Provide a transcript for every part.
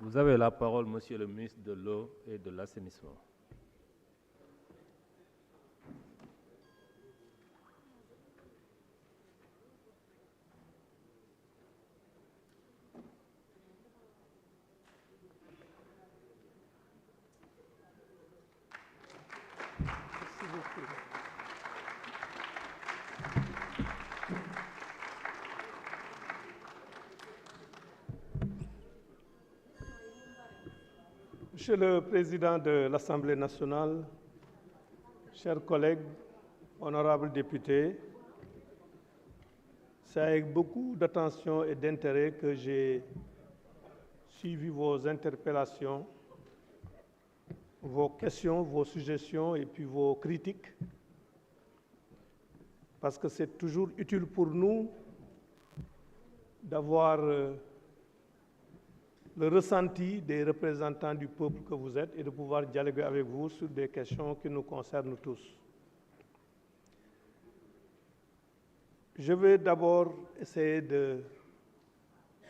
Vous avez la parole, Monsieur le ministre de l'Eau et de l'Assainissement. Monsieur le Président de l'Assemblée nationale, chers collègues, honorables députés, c'est avec beaucoup d'attention et d'intérêt que j'ai suivi vos interpellations, vos questions, vos suggestions et puis vos critiques, parce que c'est toujours utile pour nous d'avoir le ressenti des représentants du peuple que vous êtes et de pouvoir dialoguer avec vous sur des questions qui nous concernent tous. Je vais d'abord essayer de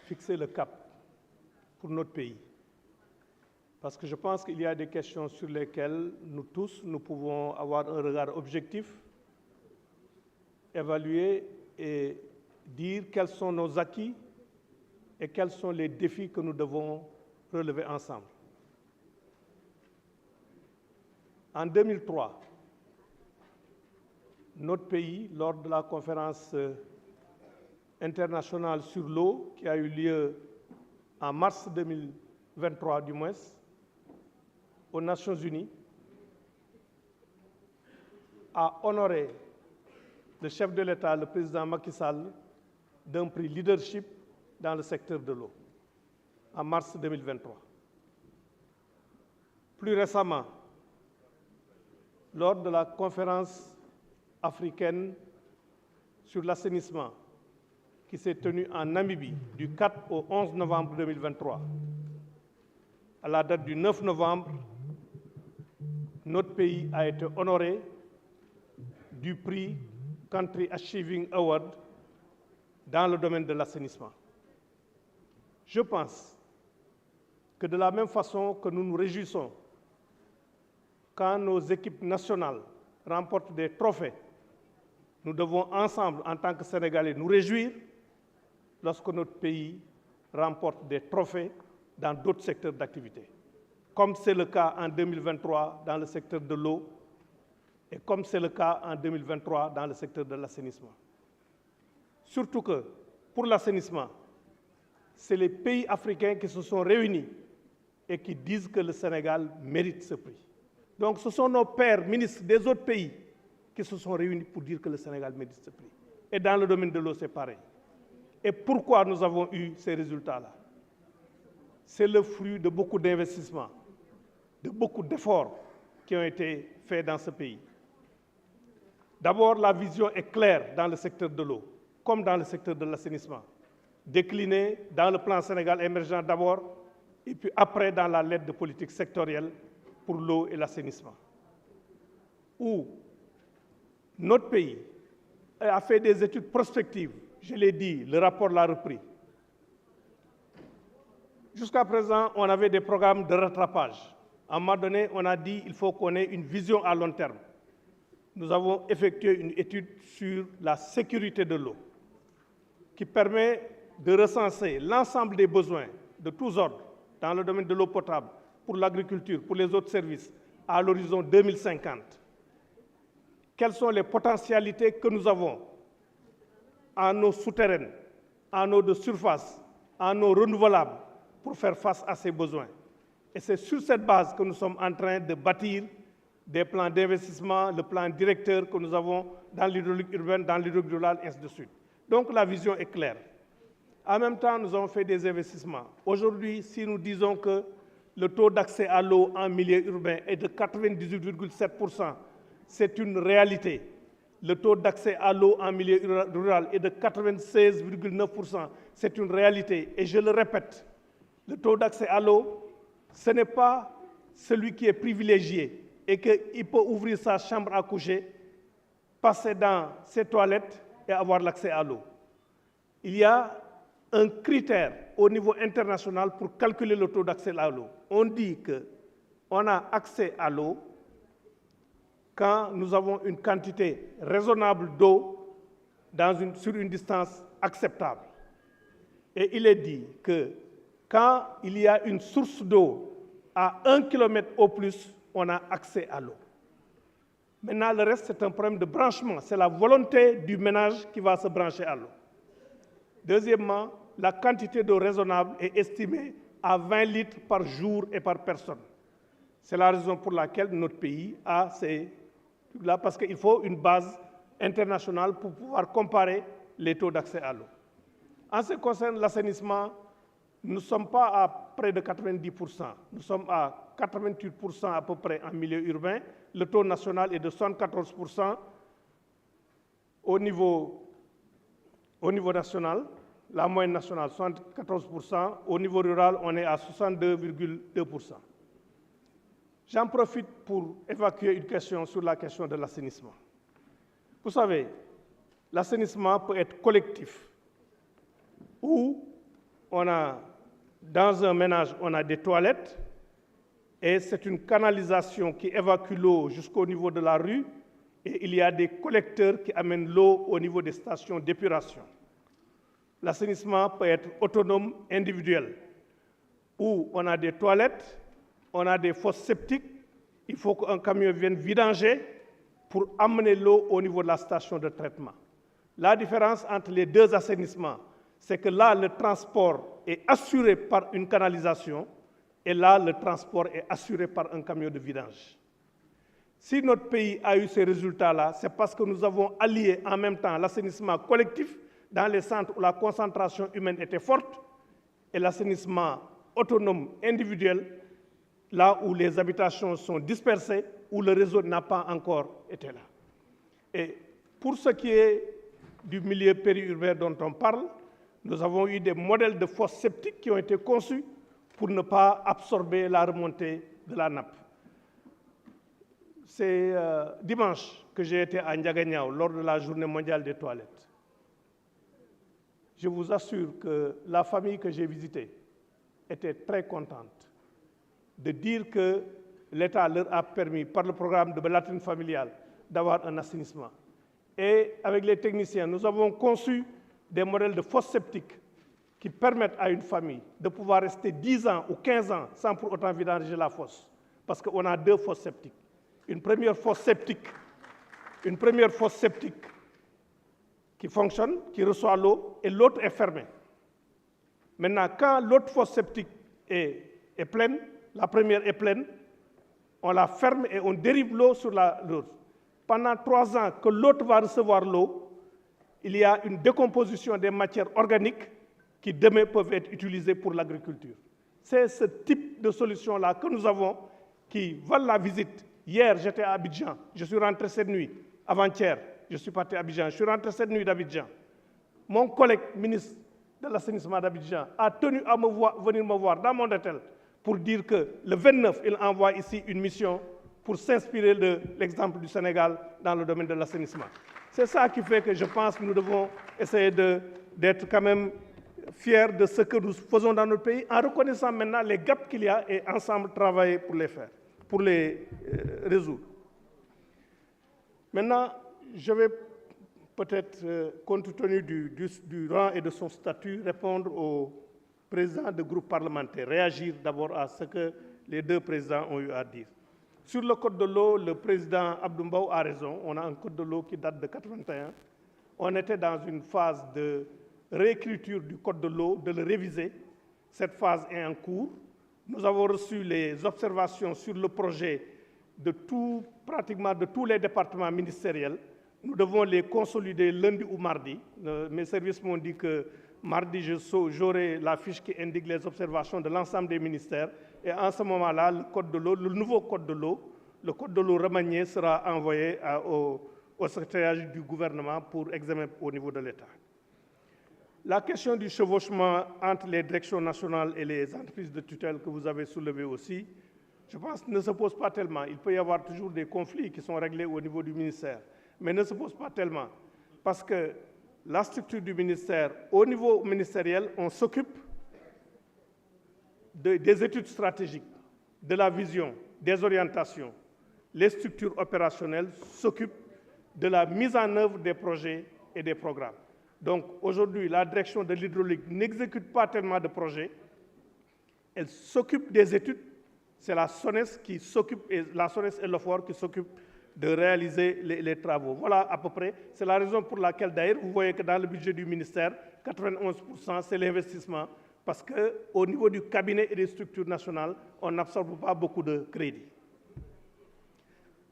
fixer le cap pour notre pays, parce que je pense qu'il y a des questions sur lesquelles nous tous, nous pouvons avoir un regard objectif, évaluer et dire quels sont nos acquis et quels sont les défis que nous devons relever ensemble. En 2003, notre pays, lors de la conférence internationale sur l'eau qui a eu lieu en mars 2023 du moins, aux Nations Unies, a honoré le chef de l'État, le président Macky Sall, d'un prix leadership dans le secteur de l'eau, en mars 2023. Plus récemment, lors de la conférence africaine sur l'assainissement qui s'est tenue en Namibie du 4 au 11 novembre 2023, à la date du 9 novembre, notre pays a été honoré du prix Country Achieving Award dans le domaine de l'assainissement. Je pense que de la même façon que nous nous réjouissons quand nos équipes nationales remportent des trophées, nous devons ensemble, en tant que Sénégalais, nous réjouir lorsque notre pays remporte des trophées dans d'autres secteurs d'activité, comme c'est le cas en 2023 dans le secteur de l'eau et comme c'est le cas en 2023 dans le secteur de l'assainissement. Surtout que, pour l'assainissement, c'est les pays africains qui se sont réunis et qui disent que le Sénégal mérite ce prix. Donc ce sont nos pairs ministres des autres pays qui se sont réunis pour dire que le Sénégal mérite ce prix. Et dans le domaine de l'eau, c'est pareil. Et pourquoi nous avons eu ces résultats-là? C'est le fruit de beaucoup d'investissements, de beaucoup d'efforts qui ont été faits dans ce pays. D'abord, la vision est claire dans le secteur de l'eau, comme dans le secteur de l'assainissement, déclinée dans le plan Sénégal émergent d'abord, et puis après dans la lettre de politique sectorielle pour l'eau et l'assainissement, où notre pays a fait des études prospectives. Je l'ai dit, le rapport l'a repris. Jusqu'à présent, on avait des programmes de rattrapage. À un moment donné, on a dit qu'il faut qu'on ait une vision à long terme. Nous avons effectué une étude sur la sécurité de l'eau qui permet de recenser l'ensemble des besoins de tous ordres dans le domaine de l'eau potable, pour l'agriculture, pour les autres services, à l'horizon 2050. Quelles sont les potentialités que nous avons en eau souterraine, en eau de surface, en eau renouvelable pour faire face à ces besoins? Et c'est sur cette base que nous sommes en train de bâtir des plans d'investissement, le plan directeur que nous avons dans l'hydraulique urbaine, dans l'hydraulique rurale, et ainsi de suite. Donc la vision est claire. En même temps, nous avons fait des investissements. Aujourd'hui, si nous disons que le taux d'accès à l'eau en milieu urbain est de 98,7%, c'est une réalité. Le taux d'accès à l'eau en milieu rural est de 96,9%, c'est une réalité. Et je le répète, le taux d'accès à l'eau, ce n'est pas celui qui est privilégié et qu'il peut ouvrir sa chambre à coucher, passer dans ses toilettes et avoir l'accès à l'eau. Il y a un critère au niveau international pour calculer le taux d'accès à l'eau. On dit qu'on a accès à l'eau quand nous avons une quantité raisonnable d'eau sur une distance acceptable. Et il est dit que quand il y a une source d'eau à 1 km au plus, on a accès à l'eau. Maintenant, le reste, c'est un problème de branchement. C'est la volonté du ménage qui va se brancher à l'eau. Deuxièmement, la quantité d'eau raisonnable est estimée à 20 litres par jour et par personne. C'est la raison pour laquelle notre pays a ces trucs-là, parce qu'il faut une base internationale pour pouvoir comparer les taux d'accès à l'eau. En ce qui concerne l'assainissement, nous ne sommes pas à près de 90%. Nous sommes à 88% à peu près en milieu urbain. Le taux national est de 74% au niveau national. La moyenne nationale, 74%. Au niveau rural, on est à 62,2%. J'en profite pour évacuer une question sur la question de l'assainissement. Vous savez, l'assainissement peut être collectif, où dans un ménage, on a des toilettes, et c'est une canalisation qui évacue l'eau jusqu'au niveau de la rue, et il y a des collecteurs qui amènent l'eau au niveau des stations d'épuration. L'assainissement peut être autonome, individuel, où on a des toilettes, on a des fosses septiques, il faut qu'un camion vienne vidanger pour amener l'eau au niveau de la station de traitement. La différence entre les deux assainissements, c'est que là, le transport est assuré par une canalisation, et là, le transport est assuré par un camion de vidange. Si notre pays a eu ces résultats-là, c'est parce que nous avons allié en même temps l'assainissement collectif dans les centres où la concentration humaine était forte et l'assainissement autonome individuel là où les habitations sont dispersées, où le réseau n'a pas encore été là. Et pour ce qui est du milieu périurbain dont on parle, nous avons eu des modèles de fosses septiques qui ont été conçus pour ne pas absorber la remontée de la nappe. C'est dimanche que j'ai été à Ndiaganiao lors de la journée mondiale des toilettes. Je vous assure que la famille que j'ai visitée était très contente de dire que l'État leur a permis, par le programme de latrine familiale, d'avoir un assainissement. Et avec les techniciens, nous avons conçu des modèles de fosses septiques qui permettent à une famille de pouvoir rester 10 ans ou 15 ans sans pour autant vidanger la fosse. Parce qu'on a deux fosses septiques. Une première fosse septique qui fonctionne, qui reçoit l'eau, et l'autre est fermée. Maintenant, quand l'autre fosse septique est pleine, la première est pleine, on la ferme et on dérive l'eau sur l'autre. Pendant 3 ans que l'autre va recevoir l'eau, il y a une décomposition des matières organiques qui demain peuvent être utilisées pour l'agriculture. C'est ce type de solution-là que nous avons qui valent la visite. Hier, j'étais à Abidjan, je suis rentré cette nuit. Avant-hier, je suis parti à Abidjan, je suis rentré cette nuit d'Abidjan. Mon collègue ministre de l'assainissement d'Abidjan a tenu à venir me voir dans mon hôtel pour dire que le 29, il envoie ici une mission pour s'inspirer de l'exemple du Sénégal dans le domaine de l'assainissement. C'est ça qui fait que je pense que nous devons essayer d'être quand même fiers de ce que nous faisons dans notre pays, en reconnaissant maintenant les gaps qu'il y a et ensemble travailler pour les faire, pour les résoudre. Maintenant, je vais peut-être, compte tenu du rang et de son statut, répondre aux présidents de groupes parlementaires, réagir d'abord à ce que les deux présidents ont eu à dire. Sur le code de l'eau, le président Abdoumbaou a raison. On a un code de l'eau qui date de 1981. On était dans une phase de réécriture du code de l'eau, de le réviser. Cette phase est en cours. Nous avons reçu les observations sur le projet pratiquement de tous les départements ministériels. Nous devons les consolider lundi ou mardi. Mes services m'ont dit que mardi, j'aurai la fiche qui indique les observations de l'ensemble des ministères. Et en ce moment-là, le nouveau code de l'eau, le code de l'eau remanié sera envoyé au secrétariat du gouvernement pour examen au niveau de l'État. La question du chevauchement entre les directions nationales et les entreprises de tutelle que vous avez soulevée aussi, je pense ne se pose pas tellement. Il peut y avoir toujours des conflits qui sont réglés au niveau du ministère, mais ne se pose pas tellement. Parce que la structure du ministère, au niveau ministériel, on s'occupe des études stratégiques, de la vision, des orientations. Les structures opérationnelles s'occupent de la mise en œuvre des projets et des programmes. Donc aujourd'hui, la direction de l'hydraulique n'exécute pas tellement de projets, elle s'occupe des études, c'est la SONES qui s'occupe, la SONES et l'OFOR qui s'occupent de réaliser les travaux. Voilà à peu près, c'est la raison pour laquelle d'ailleurs, vous voyez que dans le budget du ministère, 91% c'est l'investissement, parce qu'au niveau du cabinet et des structures nationales, on n'absorbe pas beaucoup de crédits.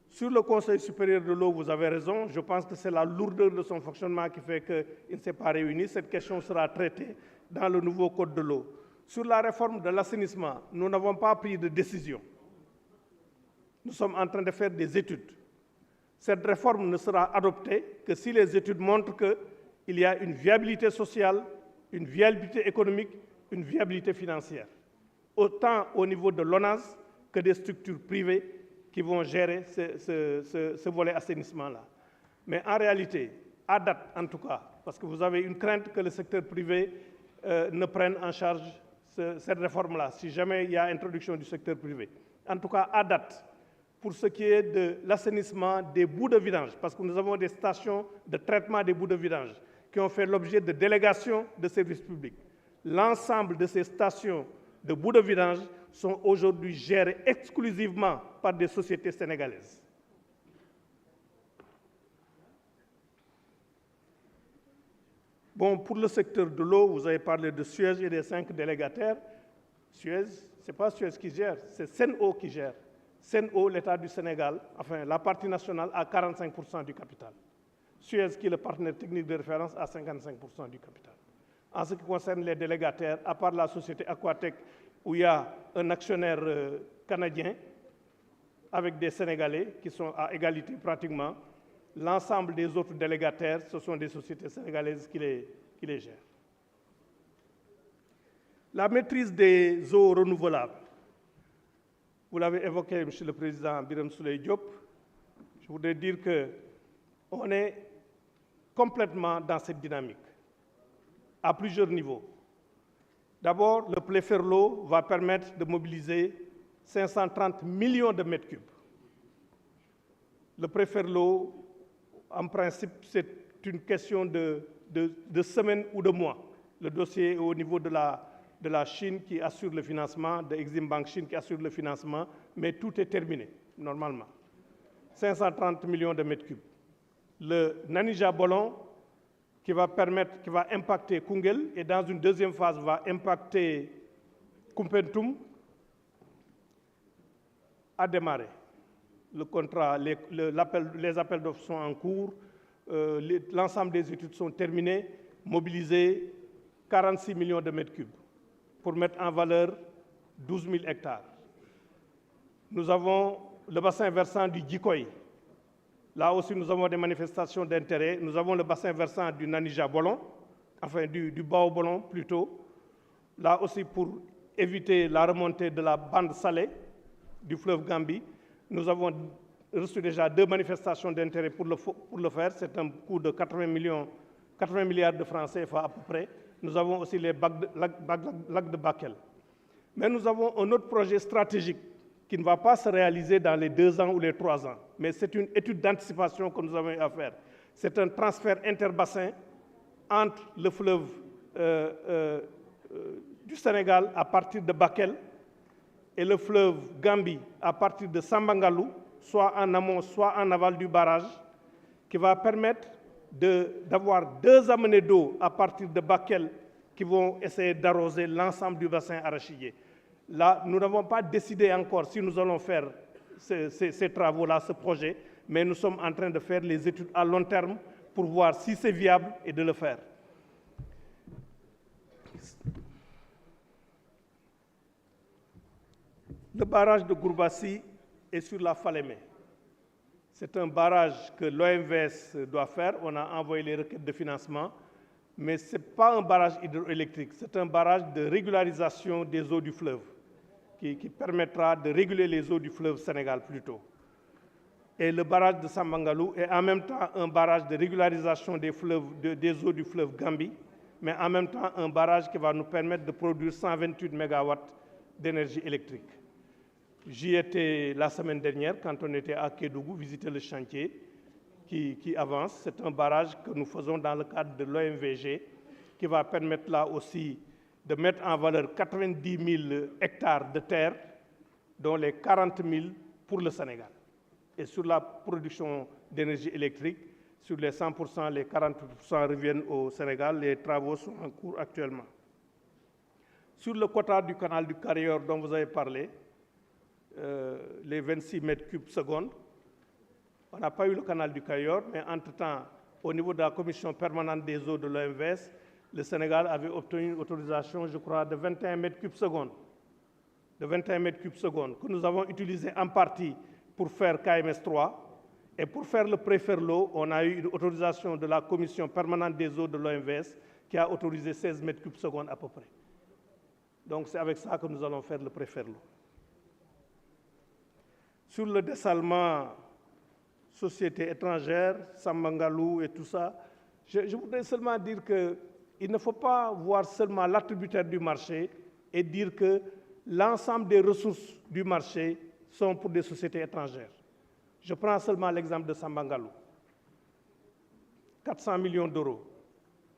Sur le Conseil supérieur de l'eau, vous avez raison, je pense que c'est la lourdeur de son fonctionnement qui fait qu'il ne s'est pas réuni. Cette question sera traitée dans le nouveau Code de l'eau. Sur la réforme de l'assainissement, nous n'avons pas pris de décision. Nous sommes en train de faire des études. Cette réforme ne sera adoptée que si les études montrent qu'il y a une viabilité sociale, une viabilité économique, une viabilité financière, autant au niveau de l'ONAS que des structures privées qui vont gérer ce volet assainissement-là. Mais en réalité, à date en tout cas, parce que vous avez une crainte que le secteur privé ne prenne en charge cette réforme-là, si jamais il y a introduction du secteur privé. En tout cas, à date, pour ce qui est de l'assainissement des bouts de vidange, parce que nous avons des stations de traitement des bouts de vidange qui ont fait l'objet de délégations de services publics. L'ensemble de ces stations de bouts de vidange sont aujourd'hui gérées exclusivement par des sociétés sénégalaises. Bon, pour le secteur de l'eau, vous avez parlé de Suez et des 5 délégataires. Suez, ce n'est pas Suez qui gère, c'est Sen'Eau qui gère. Sen'Eau, l'État du Sénégal, enfin la partie nationale, a 45% du capital. Suez, qui est le partenaire technique de référence, a 55% du capital. En ce qui concerne les délégataires, à part la société Aquatec, où il y a un actionnaire canadien avec des Sénégalais qui sont à égalité pratiquement, l'ensemble des autres délégataires, ce sont des sociétés sénégalaises qui les gèrent. La maîtrise des eaux renouvelables. Vous l'avez évoqué, Monsieur le Président Birame Souleye Diop. Je voudrais dire qu'on est complètement dans cette dynamique, à plusieurs niveaux. D'abord, le Pléferlo va permettre de mobiliser 530 millions de mètres cubes. Le Pléferlo, en principe, c'est une question de semaines ou de mois. Le dossier est au niveau de la Chine qui assure le financement, de Exim Bank Chine qui assure le financement, mais tout est terminé, normalement. 530 millions de mètres cubes. Le Nanija Bolon, qui va impacter Koungheul et dans une deuxième phase va impacter Koumpentoum, a démarré. Le contrat, les appels d'offres sont en cours, l'ensemble des études sont terminées, mobilisées 46 millions de mètres cubes pour mettre en valeur 12 000 hectares. Nous avons le bassin versant du Djikoy. Là aussi, nous avons des manifestations d'intérêt. Nous avons le bassin versant du Nanija Bolon, enfin du Bao Bolon plutôt. Là aussi, pour éviter la remontée de la bande salée du fleuve Gambie, nous avons reçu déjà 2 manifestations d'intérêt pour le faire. C'est un coût de 80 milliards de francs CFA à peu près. Nous avons aussi les lacs de Bakel. Mais nous avons un autre projet stratégique qui ne va pas se réaliser dans les 2 ans ou les 3 ans. Mais c'est une étude d'anticipation que nous avons à faire. C'est un transfert interbassin entre le fleuve du Sénégal à partir de Bakel et le fleuve Gambie à partir de Sambangalou, soit en amont, soit en aval du barrage, qui va permettre d'avoir 2 amenées d'eau à partir de Bakel qui vont essayer d'arroser l'ensemble du bassin arachidier. Là, nous n'avons pas décidé encore si nous allons faire ces travaux-là, ce projet, mais nous sommes en train de faire les études à long terme pour voir si c'est viable et de le faire. Le barrage de Gourbassi est sur la Falémé. C'est un barrage que l'OMVS doit faire. On a envoyé les requêtes de financement, mais ce n'est pas un barrage hydroélectrique, c'est un barrage de régularisation des eaux du fleuve qui permettra de réguler les eaux du fleuve Sénégal plutôt. et le barrage de Sambangalou est en même temps un barrage de régularisation des eaux du fleuve Gambie, mais en même temps un barrage qui va nous permettre de produire 128 MW d'énergie électrique. J'y étais la semaine dernière quand on était à Kédougou, visiter le chantier qui avance. C'est un barrage que nous faisons dans le cadre de l'OMVG qui va permettre là aussi de mettre en valeur 90 000 hectares de terre, dont les 40 000 pour le Sénégal. Et sur la production d'énergie électrique, sur les 100%, les 40% reviennent au Sénégal. Les travaux sont en cours actuellement. Sur le quota du canal du Carior dont vous avez parlé, les 26 mètres cubes secondes, on n'a pas eu le canal du Carior, mais entre-temps, au niveau de la commission permanente des eaux de l'OMVS, le Sénégal avait obtenu une autorisation, je crois, de 21 mètres cubes secondes. De 21 mètres cubes secondes, que nous avons utilisé en partie pour faire KMS 3. Et pour faire le Préferlo, on a eu une autorisation de la commission permanente des eaux de l'OMVS qui a autorisé 16 mètres cubes secondes à peu près. Donc c'est avec ça que nous allons faire le Préferlo. Sur le dessalement société étrangère, Sambangalou et tout ça, je voudrais seulement dire qu'il ne faut pas voir seulement l'attributaire du marché et dire que l'ensemble des ressources du marché sont pour des sociétés étrangères. Je prends seulement l'exemple de Sambangalou. 400 millions d'euros,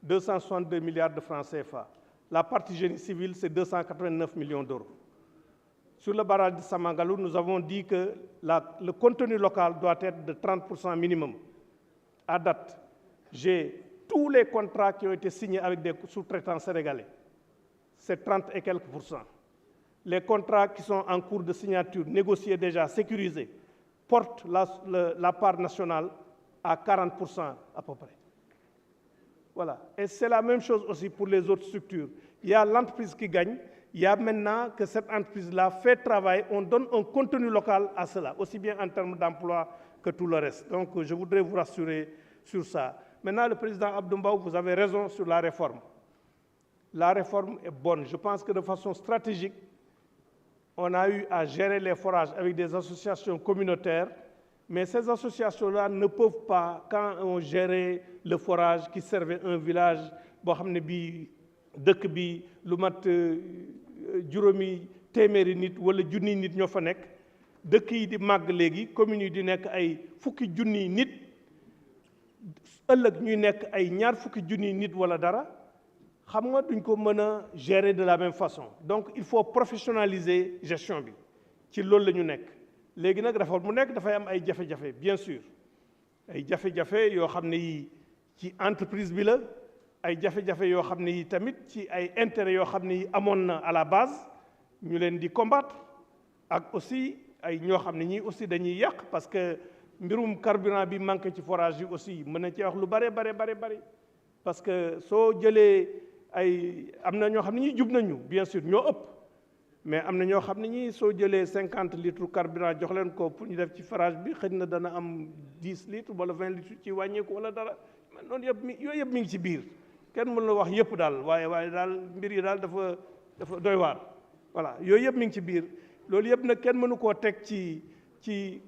262 milliards de francs CFA. La partie génie civil, c'est 289 millions d'euros. Sur le barrage de Sambangalou, nous avons dit que le contenu local doit être de 30% minimum. À date, j'ai tous les contrats qui ont été signés avec des sous-traitants sénégalais. C'est 30 et quelques pourcents. Les contrats qui sont en cours de signature, négociés déjà, sécurisés, portent la part nationale à 40% à peu près. Voilà. Et c'est la même chose aussi pour les autres structures. Il y a l'entreprise qui gagne. Il y a maintenant que cette entreprise-là fait travail, on donne un contenu local à cela, aussi bien en termes d'emploi que tout le reste. Donc, je voudrais vous rassurer sur ça. Maintenant, le président Abdoumbaou, vous avez raison sur la réforme. La réforme est bonne. Je pense que de façon stratégique, on a eu à gérer les forages avec des associations communautaires, mais ces associations-là ne peuvent pas, quand on gérait le forage qui servait un village, dëkk bi lu mat juróomi téeméeri nit wala junniy nit ñoo fa nekk dëkk yi di màgg léegi communes yi di nekk ay fukki junniy nit ëllëg ñuy nekk ay ñaar fukki junniy nit wala dara xam nga duñ ko mën a gérer de la même façon. Donc il faut professionnaliser gestion bi ci loolu la ñu nekk léegi nag réforme mu nekk dafay am ay jafe-jafe bien sûr ay jafe-jafe yoo xam ne yi ci entreprise bi la ay jafe-jafe yoo xam ne yi tamit ci ay intérêts yoo xam ne yi amoon na à la base ñu leen di combattre ak aussi ay ñoo xam ne ñii aussi dañuy yàq parce que mbirum carburant bi manqué ci forage yi aussi mën na ci wax lu bare parce que soo jëlee ay am na ñoo xam ne ñii jub nañu bien sûr ñoo ëpp mais am na ñoo xam ne ñii soo jëlee 50 litres carburant jox leen ko pour ñu def ci forage bi xëy na dana am 10 litres wala 20 litres ci wàññeeku wala dara noonu yëpp yooyu yëpp mi ngi ci biir kenn mën na wax yëpp daal waaye daal mbir yi daal dafa doy waar voilà yooyu yëpp mi ngi ci biir loolu yëpp nag kenn mënu koo teg ci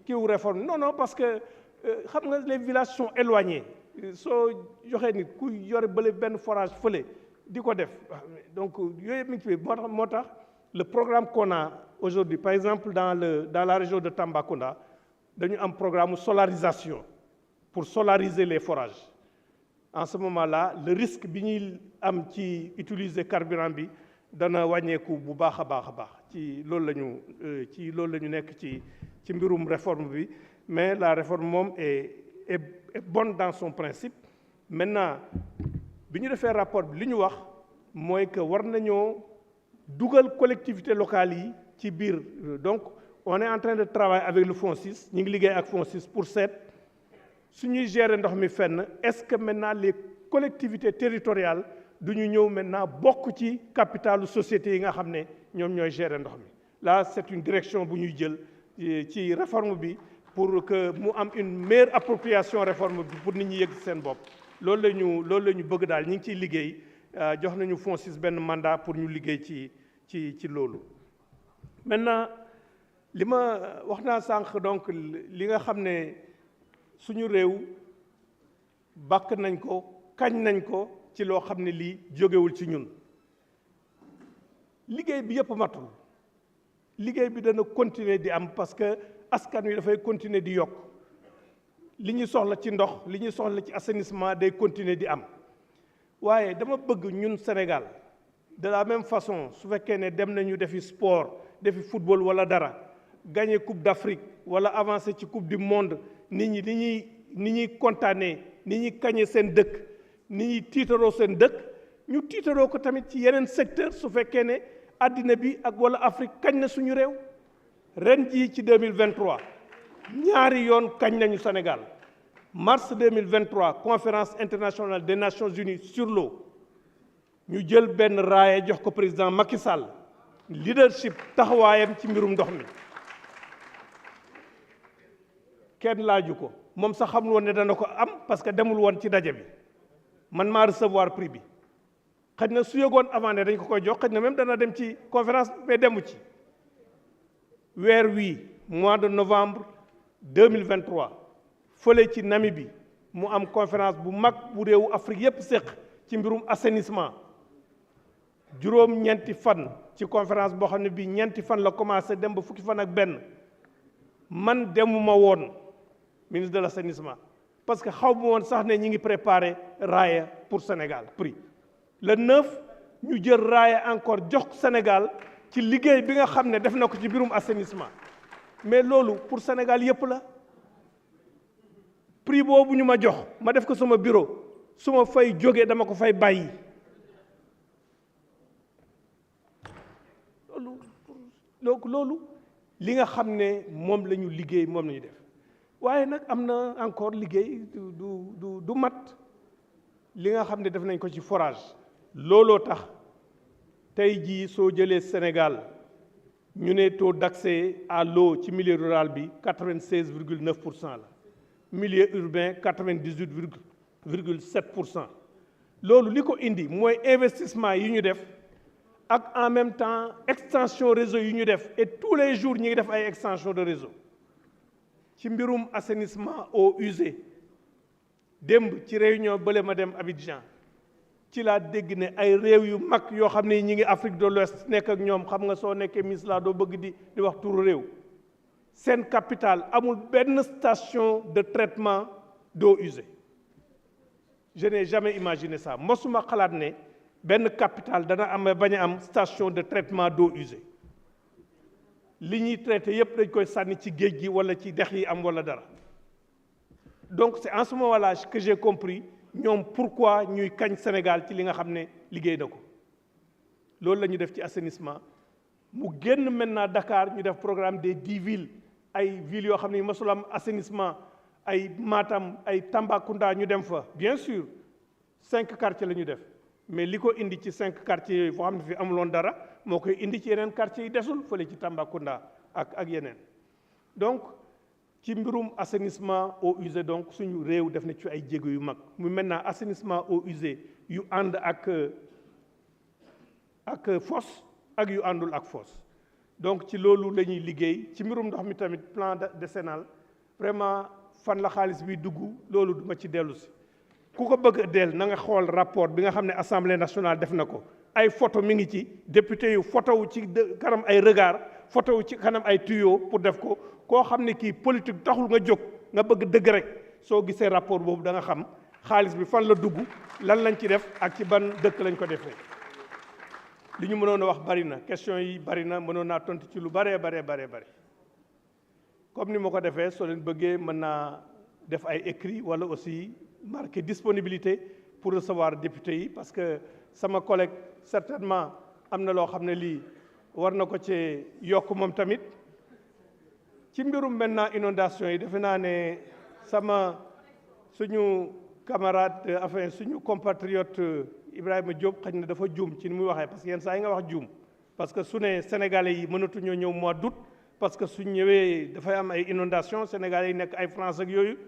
kiw réforme non parce que xam nga les villages sont éloignés soo joxee nit ku yore bële benn forage fële di ko def donc yooyu yëpp mi ngi ci biir moo tax le programme qu'on a aujourd'hui par exemple dans la région de Tambacounda dañu am programme solarisation pour solariser les forages. En ce moment-là, le risque bi ñuy am ci utiliser carburant bi dana wàññeeku bu baax a baax ci loolu la ñu nekk ci mbirum réforme bi mais la réforme moom est bonne dans son principe. Maintenant bi ñu defee rapport bi li ñu wax mooy que war nañoo dugal collectivités locales yi ci biir donc on est en train de travailler avec le FONSIS ñu ngi liggéey ak FONSIS pour seet si nous gérons ndox mi fenn est-ce que maintenant les collectivités territoriales du ñu ñëw maintenant bokk ci capitalu société yi nga xam ne ñoom ñooy gérer ndox mi là c'est une direction bu ñuy jël ci réforme bi pour que mu am une meilleure appropriation réforme bi pour nit ñi yëg seen bopp loolu la ñu bëgg daal ñu ngi ciy liggéey jox nañu FONSIS benn mandat pour ñu liggéey ci loolu. Maintenant li ma wax naa sànq donc li nga xam ne suñu réew bàkk nañ ko kañ nañ ko ci loo xam ne lii jógewul ci ñun liggéey bi yëpp matul liggéey bi dana continuer di am parce que askan wi dafay continuer di yokk li ñu soxla ci ndox li ñu soxla ci assainissement day continuer di am waaye dama bëgg ñun Sénégal de la même façon su fekkee ne dem nañu defi sport defi football wala dara gagner coupe d'Afrique wala avancer ci coupe du monde nit ñi ni ñuy kontaanee ni ñuy kañe seen dëkk ni ñuy tiitaroo seen dëkk ñu tiitaroo ko tamit ci yeneen secteur su fekkee ne àddina bi ak wala Afrique kañ na suñu réew ren jii ci 2023 ñaari yoon kañ nañu Sénégal mars 2023 conférence internationale des Nations Unies sur l'eau ñu jël benn raaya jox ko président Macky Sall leadership taxawaayam ci mbirum ndox mi kenn laaju ko moom sax xamul woon ne dana ko am parce que demul woon ci daje bi man maa recevoir prix bi xëy na su yëgoon avant ne dañ ko koy jox xëy na même dana dem ci conférence mais demu ci weer wii mois de novembre 2023 fële ci Namibie mu am conférence bu mag bu réewu Afrique yépp séq ci mbirum assainissement juróom-ñeenti fan ci conférence boo xam ne bii ñeenti fan la commencé dem ba fukki fan ak benn man demuma woon ministre de l'assainissement parce que xaw ma woon sax ne ñi ngi préparé raaya pour Sénégal prix le 9 ñu jël raaya encore jox Sénégal ci liggéey bi nga xam ne def na ko ci mbirum assainissement mais loolu pour Sénégal yépp la prix boobu ñu ma jox ma def ko sama bureau su ma fay jógee dama ko fay bàyyi loolu li nga xam ne moom la ñu liggéey moom la ñu def waaye nag am na encore liggéey du mat li nga xam ne def nañ ko ci forage looloo tax tey jii soo jëlee Sénégal ñu ne taux d'accès à l'eau ci milieu rural bi 96,9% la milieu urbain 98,7%. loolu li ko indi mooy investissement yi ñu def ak en même temps extension réseau yi ñu def et tous les jours ñi ngi def ay extension de réseau ci mbirum assainissement eaux usées démb ci réunion bële ma dem Abidjan ci laa dégg ne ay réew yu mag yoo xam ne ñi ngi Afrique de l'Ouest nekk ak ñoom xam nga soo nekkee ministre la doo bëgg di wax turu réew seen capitale amul benn station de traitement d'eau usée je n'ai jamais imaginé ça mosuma xalaat ne benn capitale dana am bañ a am station de traitement d'eau usée li ñuy traité yépp dañ koy sànni ci géej gi wala ci dex yi am wala dara donc c'est en ce moment-là que j'ai compris ñoom pourquoi ñuy kañ Sénégal ci li nga xam ne liggéey na ko loolu la ñu def ci assainissement mu génn maintenant Dakar ñu def programme des 10 villes ay villes yoo xam ne mosul am assainissement ay Matam ay Tambacounda ñu dem fa bien sûr 5 quartiers la ñu def mais li ko indi ci 5 quartiers yooyu foo xam ne fi amuloon dara moo koy indi ci yeneen quartiers yi desul fële ci Tambacounda ak yeneen donc ci mbirum assainissement eaux usées donc suñu réew def na ci ay jéego yu mag mu maintenant assainissement eaux usées yu ànd ak fosse ak yu àndul ak fosse donc ci loolu la ñuy liggéey ci mbirum ndox mi tamit plan décennal vraiment fan la xaalis bi dugg loolu duma ci dellu si ku ko bëgg a del na nga xool rapport bi nga xam ne assemblée nationale def na ko ay photo mi ngi ci député yu photo wu ci kanam ay regard photo wu ci kanam ay tuyau pour def ko koo xam ne kii politique taxul nga jóg nga bëgg dëgg rek soo gisee rapport boobu da nga xam xaalis bi fan la dugg lan lañ ci def ak ci ban dëkk lañ ko defee li ñu mënoon a wax bari na question yi bari na mënoon naa tontu ci lu bari comme ni ma ko defee soo leen bëggee mën naa def ay écrit wala aussi marqué disponibilité pour recevoir député yi parce que sama collègue certainement am na loo xam ne lii war na ko ci yokk moom tamit ci mbirum maintenant inondation yi defe naa ne suñu camarade enfin suñu compatriote Ibrahima Diop xëy na dafa juum ci ni muy waxee parce que yenn saa yi nga wax juum parce que su ne Sénégalais yi mënatuñoo ñëw mois d'août parce que su ñëwee dafay am ay inondation Sénégalais yi nekk ay France ak yooyu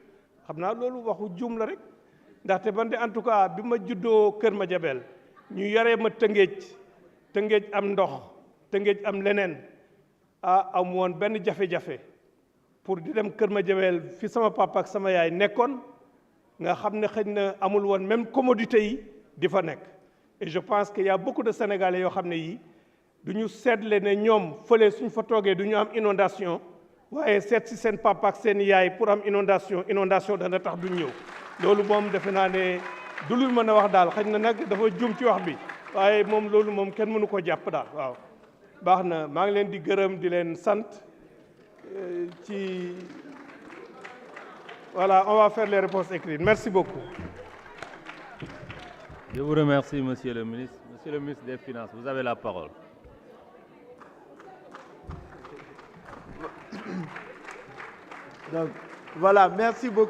xam naa loolu waxu juum la rek ndaxte man de en tout cas bi ma juddoo Kër Madiabel ñu yaree ma Tëngéej am ndox Tëngéej am leneen am woon benn jafe-jafe pour di dem Kër Madiabel fi sama papa ak sama yaay nekkoon nga xam ne xëy na amul woon même commodité yi di fa nekk. Et je pense qu'il y a beaucoup de Sénégalais yoo xam ne yi du ñu seetle ne ñoom fële suñ fa toogee du ñu am inondation waaye seet si seen papa ak seen yaay pour am inondation dana tax duñ ñëw. loolu moom defe naa ne du lu mën a wax daal xëy na nag dafa juum ci wax bi waaye moom loolu moom kenn mënu ko jàpp daal waaw. baax na maa ngi leen di gërëm di leen sant ci voilà, on va faire les réponses écrites. Merci beaucoup. Je vous remercie, Monsieur le ministre. Monsieur le ministre des Finances, vous avez la parole. Donc, voilà, merci beaucoup.